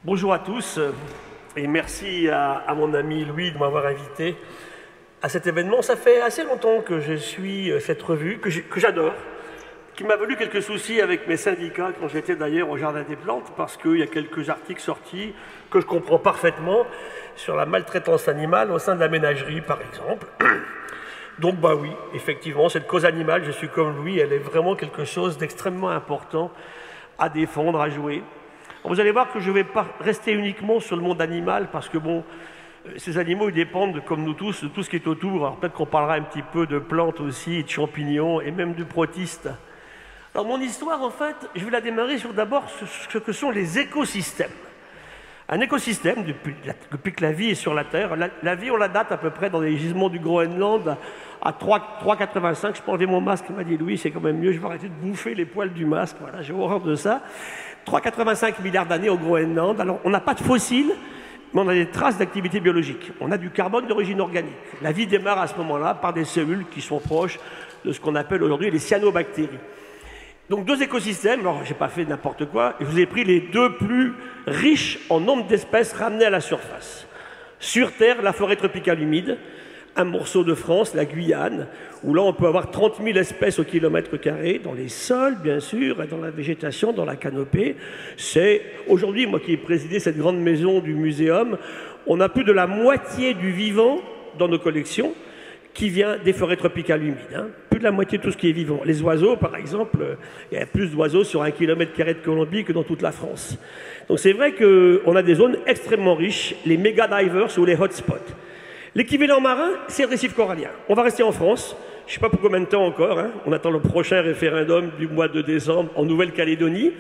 Bonjour à tous et merci à mon ami Louis de m'avoir invité à cet événement. Ça fait assez longtemps que je suis cette revue, que j'adore, qui m'a valu quelques soucis avec mes syndicats quand j'étais d'ailleurs au Jardin des Plantes, parce qu'il y a quelques articles sortis que je comprends parfaitement sur la maltraitance animale au sein de la ménagerie, par exemple. Donc bah oui, effectivement, cette cause animale, je suis comme Louis, elle est vraiment quelque chose d'extrêmement important à défendre, à jouer. Vous allez voir que je ne vais pas rester uniquement sur le monde animal, parce que bon, ces animaux ils dépendent, comme nous tous, de tout ce qui est autour. Alors peut-être qu'on parlera un petit peu de plantes aussi, de champignons et même de protistes. Alors mon histoire, en fait, je vais la démarrer sur d'abord ce que sont les écosystèmes. Un écosystème, depuis que la vie est sur la Terre, la vie on la date à peu près dans les gisements du Groenland à 3,85. Je peux enlever mon masque, m'a dit Louis, c'est quand même mieux, je vais arrêter de bouffer les poils du masque, voilà, j'ai horreur de ça. 3,85 milliards d'années au Groenland. Alors, on n'a pas de fossiles, mais on a des traces d'activité biologique. On a du carbone d'origine organique. La vie démarre à ce moment-là par des cellules qui sont proches de ce qu'on appelle aujourd'hui les cyanobactéries. Donc, deux écosystèmes. Alors, je n'ai pas fait n'importe quoi. Je vous ai pris les deux plus riches en nombre d'espèces ramenées à la surface. Sur Terre, la forêt tropicale humide, un morceau de France, la Guyane, où là on peut avoir 30 000 espèces au kilomètre carré, dans les sols bien sûr, et dans la végétation, dans la canopée. C'est aujourd'hui, moi qui ai présidé cette grande maison du muséum, on a plus de la moitié du vivant dans nos collections qui vient des forêts tropicales humides. Hein. Plus de la moitié de tout ce qui est vivant. Les oiseaux, par exemple, il y a plus d'oiseaux sur 1 kilomètre carré de Colombie que dans toute la France. Donc c'est vrai qu'on a des zones extrêmement riches, les méga divers ou les hotspots. L'équivalent marin, c'est le récif corallien. On va rester en France, je ne sais pas pour combien de temps encore, hein. On attend le prochain référendum du mois de décembre en Nouvelle-Calédonie.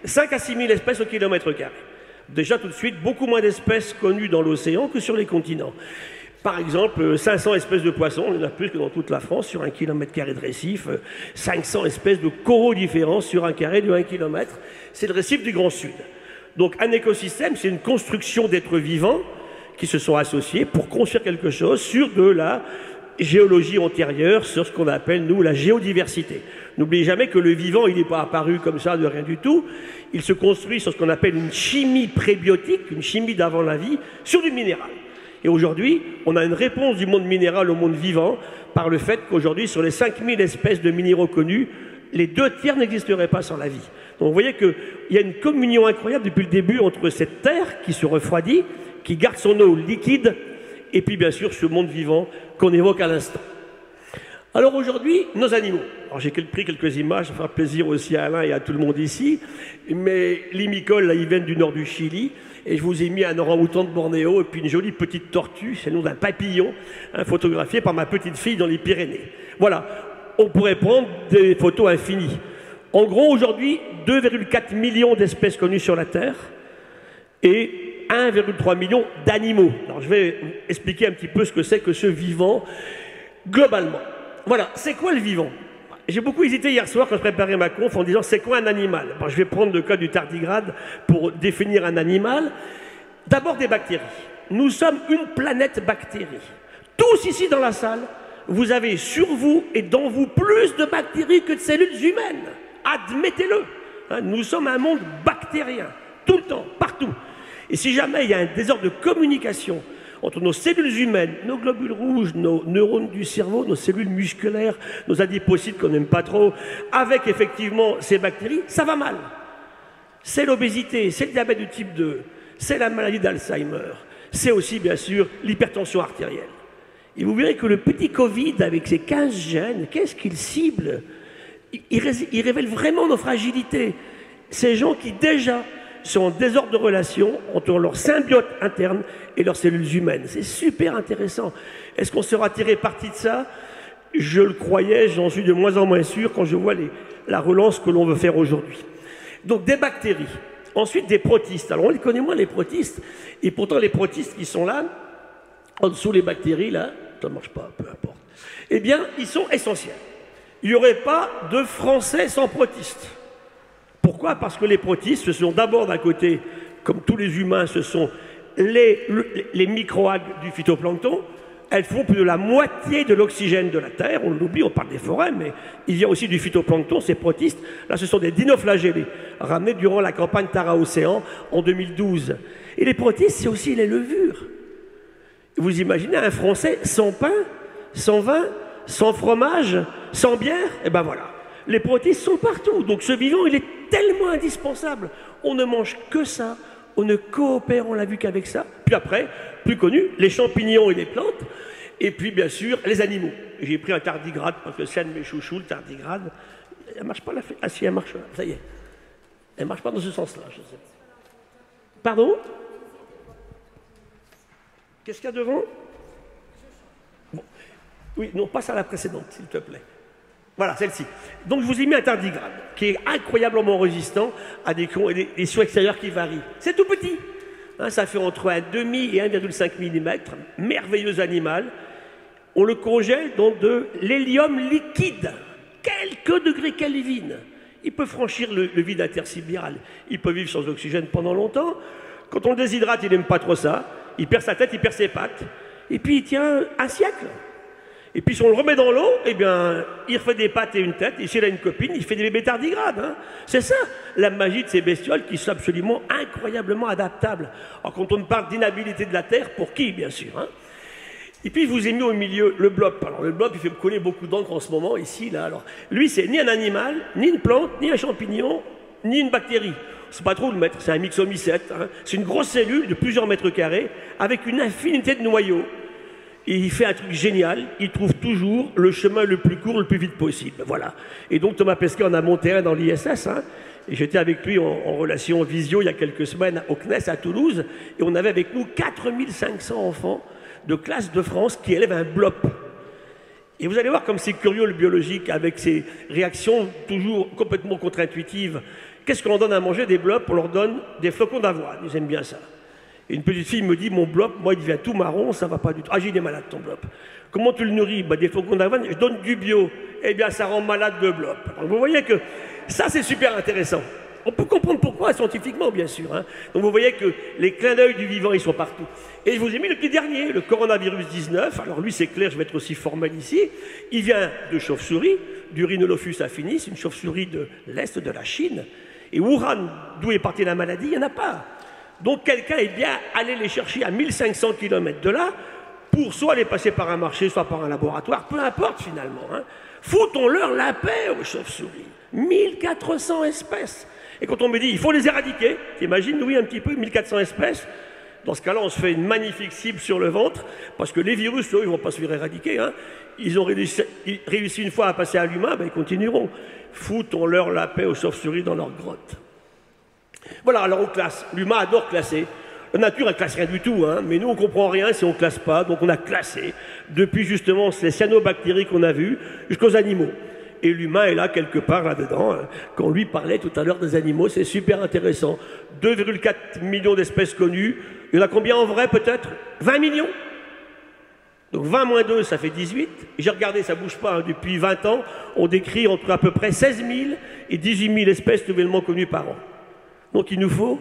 5 à 6 000 espèces au kilomètre carré. Déjà tout de suite, beaucoup moins d'espèces connues dans l'océan que sur les continents. Par exemple, 500 espèces de poissons, il y en a plus que dans toute la France, sur 1 kilomètre carré de récif. 500 espèces de coraux différents sur un carré de 1 kilomètre. C'est le récif du Grand Sud. Donc un écosystème, c'est une construction d'êtres vivants qui se sont associés pour construire quelque chose sur de la géologie antérieure, sur ce qu'on appelle, nous, la géodiversité. N'oubliez jamais que le vivant, il n'est pas apparu comme ça de rien du tout. Il se construit sur ce qu'on appelle une chimie prébiotique, une chimie d'avant la vie, sur du minéral. Et aujourd'hui, on a une réponse du monde minéral au monde vivant par le fait qu'aujourd'hui, sur les 5000 espèces de minéraux connus, les 2/3 n'existeraient pas sans la vie. Donc vous voyez qu'il y a une communion incroyable depuis le début entre cette terre qui se refroidit, qui garde son eau liquide, et puis bien sûr ce monde vivant qu'on évoque à l'instant. Alors aujourd'hui, nos animaux. Alors j'ai pris quelques images, ça fera plaisir aussi à Alain et à tout le monde ici, mais les micoles, là, ils viennent du nord du Chili, et je vous ai mis un orang-outan de Bornéo, et puis une jolie petite tortue, c'est le nom d'un papillon, hein, photographié par ma petite fille dans les Pyrénées. Voilà, on pourrait prendre des photos infinies. En gros, aujourd'hui, 2,4 millions d'espèces connues sur la Terre, et 1,3 million d'animaux. Alors je vais expliquer un petit peu ce que c'est que ce vivant globalement. Voilà, c'est quoi le vivant? J'ai beaucoup hésité hier soir quand je préparais ma conf en disant c'est quoi un animal? Bon, je vais prendre le cas du tardigrade pour définir un animal. D'abord des bactéries. Nous sommes une planète bactéries. Tous ici dans la salle, vous avez sur vous et dans vous plus de bactéries que de cellules humaines. Admettez-le. Hein, nous sommes un monde bactérien, tout le temps, partout. Et si jamais il y a un désordre de communication entre nos cellules humaines, nos globules rouges, nos neurones du cerveau, nos cellules musculaires, nos adipocytes qu'on n'aime pas trop, avec effectivement ces bactéries, ça va mal. C'est l'obésité, c'est le diabète du type 2, c'est la maladie d'Alzheimer, c'est aussi bien sûr l'hypertension artérielle. Et vous verrez que le petit Covid, avec ses 15 gènes, qu'est-ce qu'il cible? Il révèle vraiment nos fragilités. Ces gens qui déjà sont en désordre de relation entre leur symbiote interne et leurs cellules humaines. C'est super intéressant. Est-ce qu'on sera tiré parti de ça? Je le croyais, j'en suis de moins en moins sûr quand je vois la relance que l'on veut faire aujourd'hui. Donc des bactéries. Ensuite des protistes. Alors on les connaît moins les protistes, et pourtant les protistes qui sont là, en dessous les bactéries, là, ça ne marche pas, peu importe. Eh bien, ils sont essentiels. Il n'y aurait pas de Français sans protistes. Pourquoi? Parce que les protistes, ce sont d'abord d'un côté, comme tous les humains, ce sont les microalgues du phytoplancton, Elles font plus de la moitié de l'oxygène de la Terre. On l'oublie, on parle des forêts, mais il y a aussi du phytoplancton, ces protistes. Là, ce sont des dinoflagellés, ramenés durant la campagne Tara-Océan en 2012. Et les protistes, c'est aussi les levures. Vous imaginez un Français sans pain, sans vin, sans fromage, sans bière? Eh ben voilà. Les protistes sont partout. Donc ce vivant, il est tellement indispensable. On ne mange que ça. On ne coopère, on l'a vu qu'avec ça. Puis après, plus connu, les champignons et les plantes. Et puis, bien sûr, les animaux. J'ai pris un tardigrade, parce que c'est un de mes chouchous, le tardigrade. Elle ne marche pas, la fée. Ah si, elle marche, ça y est. Elle ne marche pas dans ce sens-là, je sais. Pardon? Qu'est-ce qu'il y a devant? Bon. Oui, non, passe à la précédente, s'il te plaît. Voilà, celle-ci. Donc, je vous ai mis un tardigrade, qui est incroyablement résistant à des sons extérieurs qui varient. C'est tout petit. Hein, ça fait entre 1,5 et 1,5 mm. Merveilleux animal. On le congèle dans de l'hélium liquide. Quelques degrés Kelvin. Il peut franchir le vide intersidéral. Il peut vivre sans oxygène pendant longtemps. Quand on le déshydrate, il n'aime pas trop ça. Il perd sa tête, il perd ses pattes. Et puis, il tient un siècle. Et puis, si on le remet dans l'eau, eh bien, il refait des pattes et une tête. Et s'il a une copine, il fait des bébés tardigrades. Hein. C'est ça, la magie de ces bestioles qui sont absolument incroyablement adaptables. Alors, quand on parle d'inhabilité de la Terre, pour qui, bien sûr, hein. Et puis, je vous ai mis au milieu le blob. Alors, le blob, il fait me coller beaucoup d'encre en ce moment, ici, là. Alors, lui, c'est ni un animal, ni une plante, ni un champignon, ni une bactérie. Je ne sais pas trop où le mettre. C'est un myxomycète. Hein. C'est une grosse cellule de plusieurs mètres carrés, avec une infinité de noyaux. Et il fait un truc génial, il trouve toujours le chemin le plus court, le plus vite possible. Voilà. Et donc Thomas Pesquet en a monté un dans l'ISS, hein, et j'étais avec lui en relation visio il y a quelques semaines au CNES à Toulouse, et on avait avec nous 4500 enfants de classe de France qui élèvent un blob. Et vous allez voir comme c'est curieux le biologique, avec ses réactions toujours complètement contre-intuitives. Qu'est-ce qu'on leur donne à manger? Des blobs, on leur donne des flocons d'avoine, ils aiment bien ça. Et une petite fille me dit, mon blob, moi, il devient tout marron, ça va pas du tout. Ah, j'ai des malades, ton blob. Comment tu le nourris? Des flocons d'avoine, je donne du bio. Eh bien, ça rend malade le blob. Donc, vous voyez que ça, c'est super intéressant. On peut comprendre pourquoi, scientifiquement, bien sûr. Hein. Donc, vous voyez que les clins d'œil du vivant, ils sont partout. Et je vous ai mis le petit dernier, le coronavirus 19. Alors, lui, c'est clair, je vais être aussi formel ici. Il vient de chauve-souris, du Rhinolophus affinis, une chauve-souris de l'Est de la Chine. Et Wuhan, d'où est partie la maladie, il n'y en a pas. Donc quelqu'un est bien allé les chercher à 1500 km de là pour soit les passer par un marché, soit par un laboratoire, peu importe finalement. Hein. Foutons-leur la paix aux chauves-souris. 1400 espèces. Et quand on me dit il faut les éradiquer, t'imagines, oui, un petit peu, 1400 espèces, dans ce cas-là, on se fait une magnifique cible sur le ventre, parce que les virus, eux, ils ne vont pas se faire éradiquer. Hein. Ils ont réussi une fois à passer à l'humain, ben, ils continueront. Foutons-leur la paix aux chauves-souris dans leur grotte. Voilà, alors on classe. L'humain adore classer. La nature, elle classe rien du tout, hein, mais nous, on ne comprend rien si on ne classe pas. Donc on a classé, depuis justement les cyanobactéries qu'on a vues, jusqu'aux animaux. Et l'humain est là, quelque part, là-dedans. Hein. Quand lui parlait tout à l'heure des animaux, c'est super intéressant. 2,4 millions d'espèces connues. Il y en a combien en vrai, peut-être? 20 millions. Donc 20 moins 2, ça fait 18. J'ai regardé, ça ne bouge pas. Hein. Depuis 20 ans, on décrit entre à peu près 16 000 et 18 000 espèces nouvellement connues par an. Donc il nous faut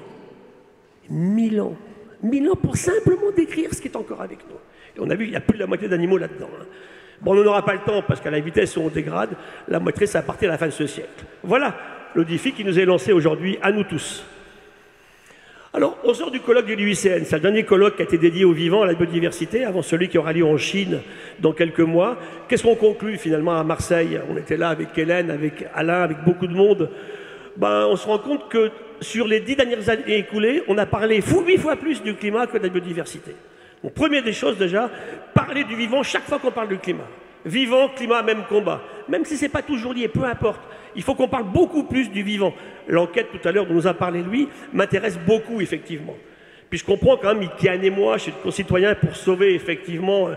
1000 ans. 1000 ans pour simplement décrire ce qui est encore avec nous. Et on a vu qu'il y a plus de la moitié d'animaux là-dedans. Hein. Bon, on n'aura pas le temps parce qu'à la vitesse où on dégrade, la moitié, ça va partir à la fin de ce siècle. Voilà le défi qui nous est lancé aujourd'hui à nous tous. Alors, on sort du colloque de l'UICN. C'est le dernier colloque qui a été dédié au vivant, à la biodiversité, avant celui qui aura lieu en Chine dans quelques mois. Qu'est-ce qu'on conclut finalement à Marseille? On était là avec Hélène, avec Alain, avec beaucoup de monde. Ben, on se rend compte que sur les 10 dernières années écoulées, on a parlé 8 fois plus du climat que de la biodiversité. Donc, première des choses déjà, parler du vivant chaque fois qu'on parle du climat. Vivant, climat, même combat. Même si ce n'est pas toujours lié, peu importe. Il faut qu'on parle beaucoup plus du vivant. L'enquête tout à l'heure dont nous a parlé lui m'intéresse beaucoup, effectivement. Puis je comprends quand même qu'il y a un émoi chez les concitoyens pour sauver effectivement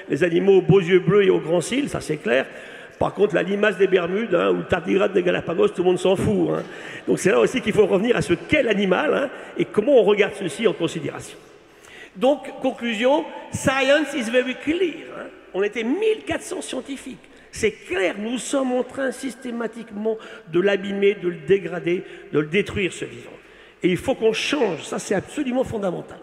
les animaux aux beaux yeux bleus et aux grands cils, ça c'est clair. Par contre, la limace des Bermudes ou le tardigrade des Galapagos, tout le monde s'en fout. Hein. Donc c'est là aussi qu'il faut revenir à ce qu'est l'animal hein, et comment on regarde ceci en considération. Donc, conclusion, science is very clear. Hein. On était 1400 scientifiques. C'est clair, nous sommes en train systématiquement de l'abîmer, de le dégrader, de le détruire, ce vivant. Et il faut qu'on change, ça c'est absolument fondamental.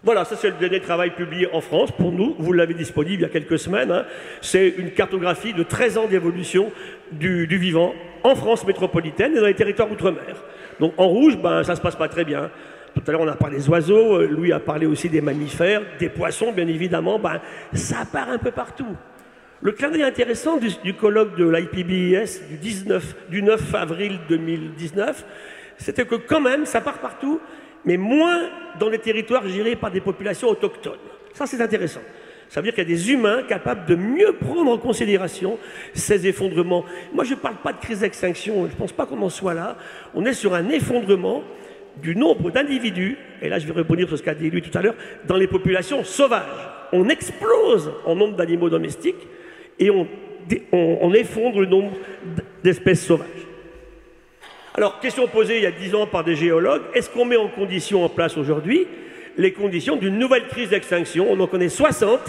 Voilà, ça c'est le dernier travail publié en France pour nous. Vous l'avez disponible il y a quelques semaines. Hein. C'est une cartographie de 13 ans d'évolution du vivant en France métropolitaine et dans les territoires outre-mer. Donc en rouge, ben, ça ne se passe pas très bien. Tout à l'heure, on a parlé des oiseaux. Louis a parlé aussi des mammifères, des poissons, bien évidemment. Ben, ça part un peu partout. Le clin d'œil intéressant du colloque de l'IPBES du 9 avril 2019, c'était que quand même, ça part partout, mais moins dans les territoires gérés par des populations autochtones. Ça, c'est intéressant. Ça veut dire qu'il y a des humains capables de mieux prendre en considération ces effondrements. Moi, je ne parle pas de crise d'extinction, je ne pense pas qu'on en soit là. On est sur un effondrement du nombre d'individus, et là je vais rebondir sur ce qu'a dit lui tout à l'heure, dans les populations sauvages. On explose en nombre d'animaux domestiques et on effondre le nombre d'espèces sauvages. Alors, question posée il y a 10 ans par des géologues, est-ce qu'on met en place aujourd'hui les conditions d'une nouvelle crise d'extinction? On en connaît 60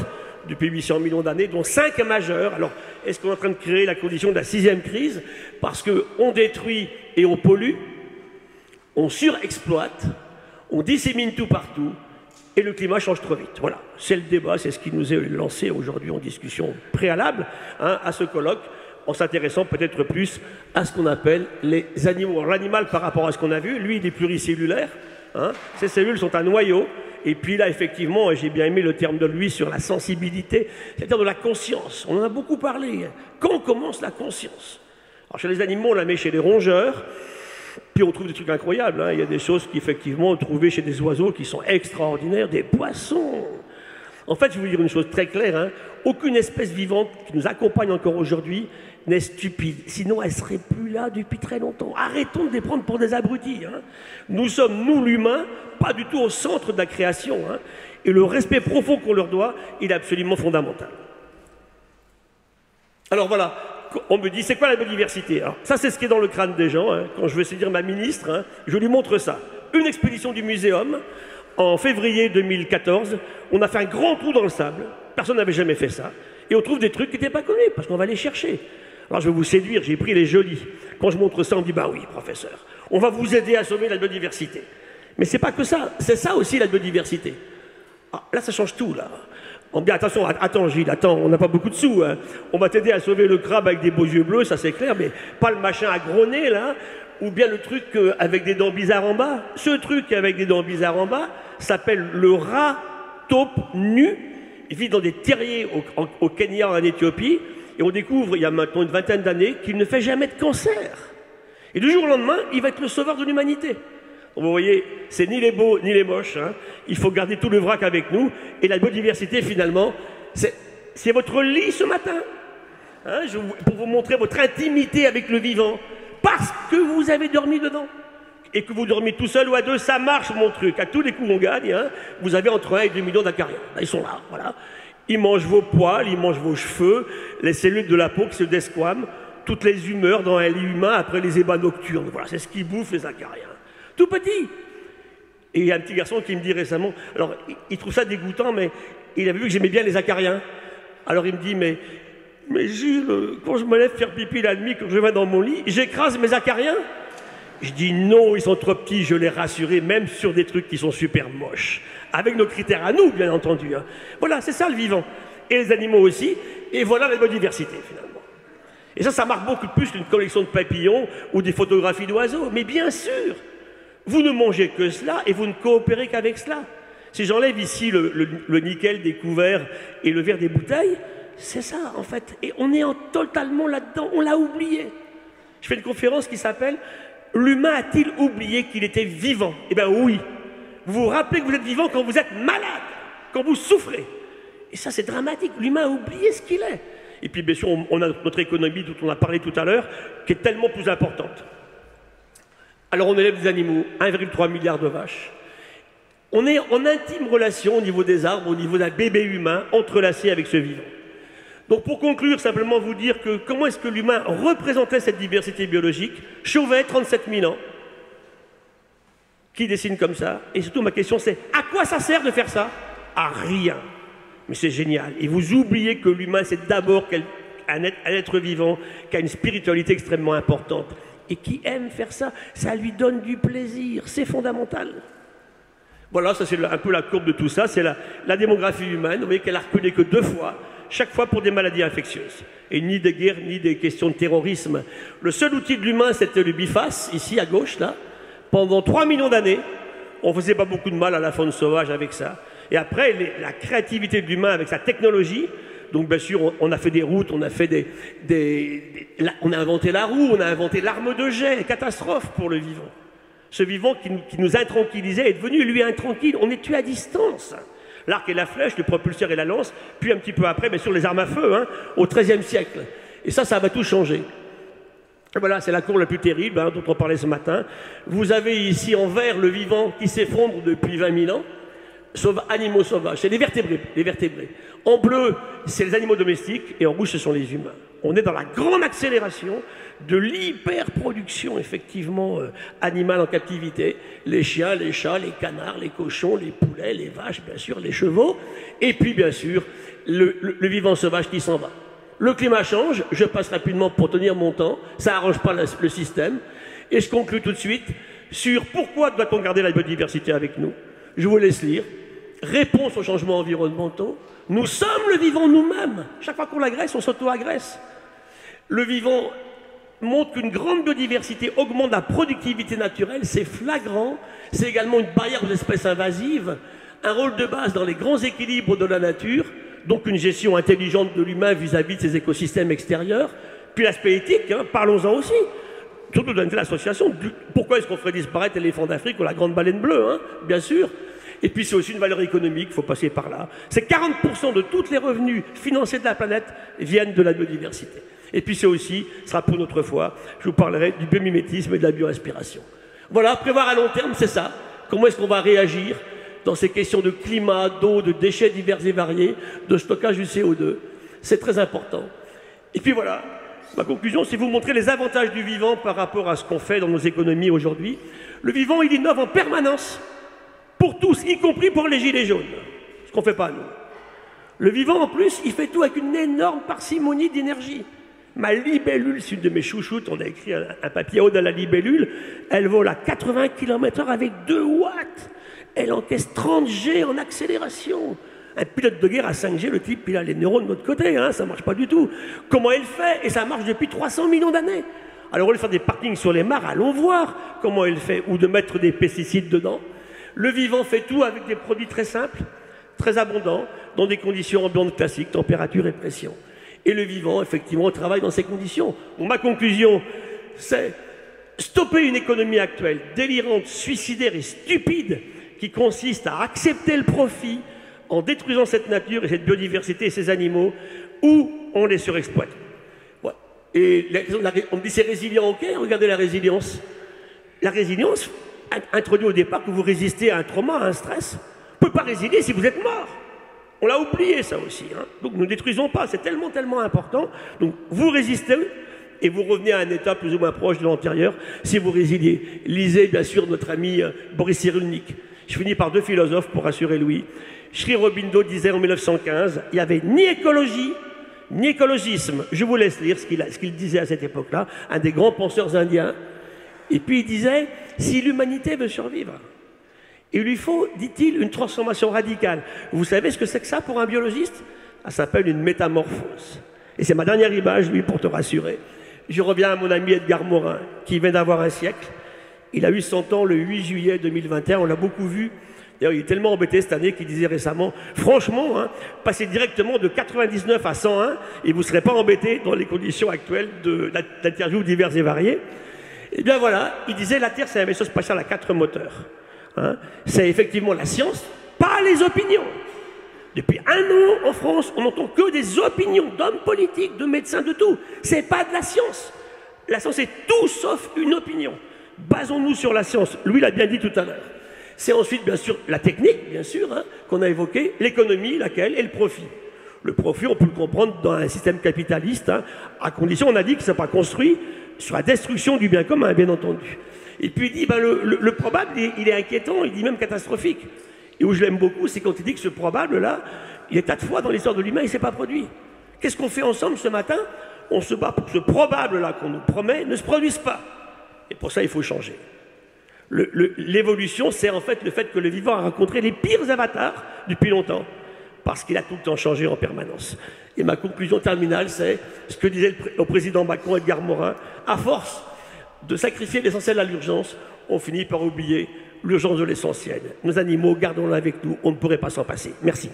depuis 800 millions d'années, dont 5 majeures. Alors, est-ce qu'on est en train de créer la condition de la 6e crise? Parce qu'on détruit et on pollue, on surexploite, on dissémine tout partout, et le climat change trop vite. Voilà, c'est le débat, c'est ce qui nous est lancé aujourd'hui en discussion préalable à ce colloque, en s'intéressant peut-être plus à ce qu'on appelle les animaux. L'animal, par rapport à ce qu'on a vu, lui, il est pluricellulaire. Ces cellules sont un noyau. Et puis là, effectivement, j'ai bien aimé le terme de lui sur la sensibilité, c'est-à-dire de la conscience. On en a beaucoup parlé. Quand commence la conscience? Alors, chez les animaux, on la met chez les rongeurs. Puis on trouve des trucs incroyables. Il y a des choses qu'effectivement on trouvait chez des oiseaux qui sont extraordinaires, des poissons. En fait, je vais vous dire une chose très claire. Aucune espèce vivante qui nous accompagne encore aujourd'hui n'est stupide. Sinon, elle ne serait plus là depuis très longtemps. Arrêtons de les prendre pour des abrutis. Nous sommes, nous l'humain, pas du tout au centre de la création. Et le respect profond qu'on leur doit, il est absolument fondamental. Alors voilà, on me dit, c'est quoi la biodiversité? Alors, ça, c'est ce qui est dans le crâne des gens. Quand je veux saisir ma ministre, je lui montre ça. Une expédition du muséum, en février 2014, on a fait un grand trou dans le sable. Personne n'avait jamais fait ça. Et on trouve des trucs qui n'étaient pas connus, parce qu'on va les chercher. Alors, je vais vous séduire, j'ai pris les jolis. Quand je montre ça, on me dit, bah oui, professeur, on va vous aider à sauver la biodiversité. Mais c'est pas que ça, c'est ça aussi la biodiversité. Ah, là, ça change tout, là. On me dit, attention, attends Gilles, attends, on n'a pas beaucoup de sous. On va t'aider à sauver le crabe avec des beaux yeux bleus, ça c'est clair, mais pas le machin à gros nez, là, ou bien le truc avec des dents bizarres en bas. Ce truc avec des dents bizarres en bas s'appelle le rat taupe nu. Il vit dans des terriers au Kenya, en Éthiopie, et on découvre, il y a maintenant une vingtaine d'années, qu'il ne fait jamais de cancer. Et du jour au lendemain, il va être le sauveur de l'humanité. Vous voyez, c'est ni les beaux ni les moches. Il faut garder tout le vrac avec nous. Et la biodiversité, finalement, c'est votre lit ce matin. Pour vous montrer votre intimité avec le vivant. Parce que vous avez dormi dedans. Et que vous dormez tout seul ou à deux, ça marche mon truc. À tous les coups, on gagne. Vous avez entre 1 et 2 millions d'acariens. Ils sont là, voilà. Ils mangent vos poils, ils mangent vos cheveux, les cellules de la peau qui se desquament, toutes les humeurs dans un lit humain après les ébats nocturnes. Voilà, c'est ce qui bouffe les acariens. Tout petit. Et il y a un petit garçon qui me dit récemment, alors il trouve ça dégoûtant, mais il avait vu que j'aimais bien les acariens. Alors il me dit, mais Gilles, quand je me lève faire pipi la nuit, quand je vais dans mon lit, j'écrase mes acariens. Je dis non, ils sont trop petits, je les rassurais, même sur des trucs qui sont super moches. Avec nos critères à nous, bien entendu. Voilà, c'est ça le vivant. Et les animaux aussi. Et voilà la biodiversité, finalement. Et ça marque beaucoup plus qu'une collection de papillons ou des photographies d'oiseaux. Mais bien sûr, vous ne mangez que cela et vous ne coopérez qu'avec cela. Si j'enlève ici le nickel des couverts et le verre des bouteilles, c'est ça, en fait. Et on est totalement là-dedans, on l'a oublié. Je fais une conférence qui s'appelle « L'humain a-t-il oublié qu'il était vivant ?» Eh bien oui. Vous vous rappelez que vous êtes vivant quand vous êtes malade, quand vous souffrez. Et ça, c'est dramatique. L'humain a oublié ce qu'il est. Et puis, bien sûr, on a notre économie, dont on a parlé tout à l'heure, qui est tellement plus importante. Alors, on élève des animaux, 1,3 milliard de vaches. On est en intime relation au niveau des arbres, au niveau d'un bébé humain, entrelacé avec ce vivant. Donc, pour conclure, simplement vous dire que comment est-ce que l'humain représentait cette diversité biologique? Chauvet, 37 000 ans. Qui dessine comme ça? Et surtout, ma question, c'est à quoi ça sert de faire ça? À rien. Mais c'est génial. Et vous oubliez que l'humain, c'est d'abord un être vivant qui a une spiritualité extrêmement importante et qui aime faire ça. Ça lui donne du plaisir. C'est fondamental. Voilà, ça c'est un peu la courbe de tout ça, c'est la démographie humaine. Vous voyez qu'elle a reculé que 2 fois, chaque fois pour des maladies infectieuses. Et ni des guerres, ni des questions de terrorisme. Le seul outil de l'humain, c'était le biface, ici à gauche, là. Pendant 3 millions d'années, on ne faisait pas beaucoup de mal à la faune sauvage avec ça. Et après, la créativité de l'humain avec sa technologie, donc bien sûr, on a fait des routes, on a fait on a inventé la roue, on a inventé l'arme de jet, catastrophe pour le vivant. Ce vivant qui nous intranquillisait est devenu, lui, intranquille. On est tué à distance. L'arc et la flèche, le propulseur et la lance, puis un petit peu après, bien sûr, les armes à feu, hein, au XIIIe siècle. Et ça va tout changer. Et voilà, c'est la courbe la plus terrible, hein, dont on parlait ce matin. Vous avez ici en vert le vivant qui s'effondre depuis 20 000 ans. Animaux sauvages, c'est les vertébrés, les vertébrés. En bleu, c'est les animaux domestiques, et en rouge, ce sont les humains. On est dans la grande accélération de l'hyperproduction, effectivement, animale en captivité. Les chiens, les chats, les canards, les cochons, les poulets, les vaches, bien sûr, les chevaux. Et puis, bien sûr, le vivant sauvage qui s'en va. Le climat change, je passe rapidement pour tenir mon temps, ça n'arrange pas le système. Et je conclue tout de suite sur pourquoi doit-on garder la biodiversité avec nous. Je vous laisse lire. Réponse aux changements environnementaux. Nous sommes le vivant nous-mêmes. Chaque fois qu'on l'agresse, on s'auto-agresse. Le vivant montre qu'une grande biodiversité augmente la productivité naturelle. C'est flagrant. C'est également une barrière aux espèces invasives. Un rôle de base dans les grands équilibres de la nature. Donc une gestion intelligente de l'humain vis-à-vis de ses écosystèmes extérieurs. Puis l'aspect éthique, hein, parlons-en aussi. Surtout dans l'association. Pourquoi est-ce qu'on ferait disparaître l'éléphant d'Afrique ou la grande baleine bleue, hein, bien sûr. Et puis c'est aussi une valeur économique, il faut passer par là. C'est 40% de tous les revenus financiers de la planète viennent de la biodiversité. Et puis c'est aussi, ce sera pour une autre fois, je vous parlerai du biomimétisme et de la biorespiration. Voilà, prévoir à long terme, c'est ça. Comment est-ce qu'on va réagir dans ces questions de climat, d'eau, de déchets divers et variés, de stockage du CO2. C'est très important. Et puis voilà, ma conclusion, c'est vous montrer les avantages du vivant par rapport à ce qu'on fait dans nos économies aujourd'hui. Le vivant, il innove en permanence. Pour tous, y compris pour les gilets jaunes, ce qu'on ne fait pas nous. Le vivant, en plus, il fait tout avec une énorme parcimonie d'énergie. Ma libellule, c'est une de mes chouchoutes, on a écrit un papier ode à la libellule, elle vole à 80 km/h avec 2 watts. Elle encaisse 30 G en accélération. Un pilote de guerre à 5 G, le type, il a les neurones de l'autre côté, hein, ça ne marche pas du tout. Comment elle fait? Et ça marche depuis 300 millions d'années. Alors, au lieu de faire des parkings sur les mares, allons voir comment elle fait, ou de mettre des pesticides dedans. Le vivant fait tout avec des produits très simples, très abondants, dans des conditions ambiantes classiques, température et pression. Et le vivant, effectivement, travaille dans ces conditions. Donc, ma conclusion, c'est stopper une économie actuelle délirante, suicidaire et stupide qui consiste à accepter le profit en détruisant cette nature et cette biodiversité et ces animaux, ou on les surexploite. Ouais. Et on me dit c'est résilient, ok, regardez la résilience. La résilience introduit au départ que vous résistez à un trauma, à un stress. On ne peut pas résilier si vous êtes mort. On l'a oublié ça aussi. Hein. Donc ne détruisons pas, c'est tellement, tellement important. Donc vous résistez et vous revenez à un état plus ou moins proche de l'antérieur si vous résiliez. Lisez bien sûr notre ami Boris Cyrulnik. Je finis par 2 philosophes pour rassurer Louis. Sri Aurobindo disait en 1915, il n'y avait ni écologie, ni écologisme. Je vous laisse lire ce qu'il disait à cette époque-là, un des grands penseurs indiens. Et puis il disait, si l'humanité veut survivre, il lui faut, dit-il, une transformation radicale. Vous savez ce que c'est que ça pour un biologiste? Ça s'appelle une métamorphose. Et c'est ma dernière image, lui, pour te rassurer. Je reviens à mon ami Edgar Morin, qui vient d'avoir un siècle. Il a eu 100 ans le 8 juillet 2021, on l'a beaucoup vu. D'ailleurs, il est tellement embêté cette année qu'il disait récemment, franchement, hein, passez directement de 99 à 101 et vous ne serez pas embêté dans les conditions actuelles d'interviews diverses et variées. Et bien voilà, il disait la Terre c'est un vaisseau spatial à 4 moteurs. Hein. C'est effectivement la science, pas les opinions. Depuis 1 an en France, on n'entend que des opinions d'hommes politiques, de médecins, de tout. C'est pas de la science. La science est tout sauf une opinion. Basons-nous sur la science. Lui l'a bien dit tout à l'heure. C'est ensuite, bien sûr, la technique, bien sûr, hein, qu'on a évoqué, l'économie, laquelle, et le profit. Le profit, on peut le comprendre dans un système capitaliste, hein, à condition, on a dit que ça n'est pas construit sur la destruction du bien commun, bien entendu. Et puis il dit, ben, le probable, il est inquiétant, il dit même catastrophique. Et où je l'aime beaucoup, c'est quand il dit que ce probable-là, il y a tas de fois dans l'histoire de l'humain, il ne s'est pas produit. Qu'est-ce qu'on fait ensemble ce matin? On se bat pour que ce probable-là qu'on nous promet ne se produise pas. Et pour ça, il faut changer. L'évolution, c'est en fait le fait que le vivant a rencontré les pires avatars depuis longtemps, parce qu'il a tout le temps changé en permanence. Et ma conclusion terminale, c'est ce que disait au président Macron Edgar Morin: à force de sacrifier l'essentiel à l'urgence, on finit par oublier l'urgence de l'essentiel. Nos animaux, gardons-les avec nous, on ne pourrait pas s'en passer. Merci.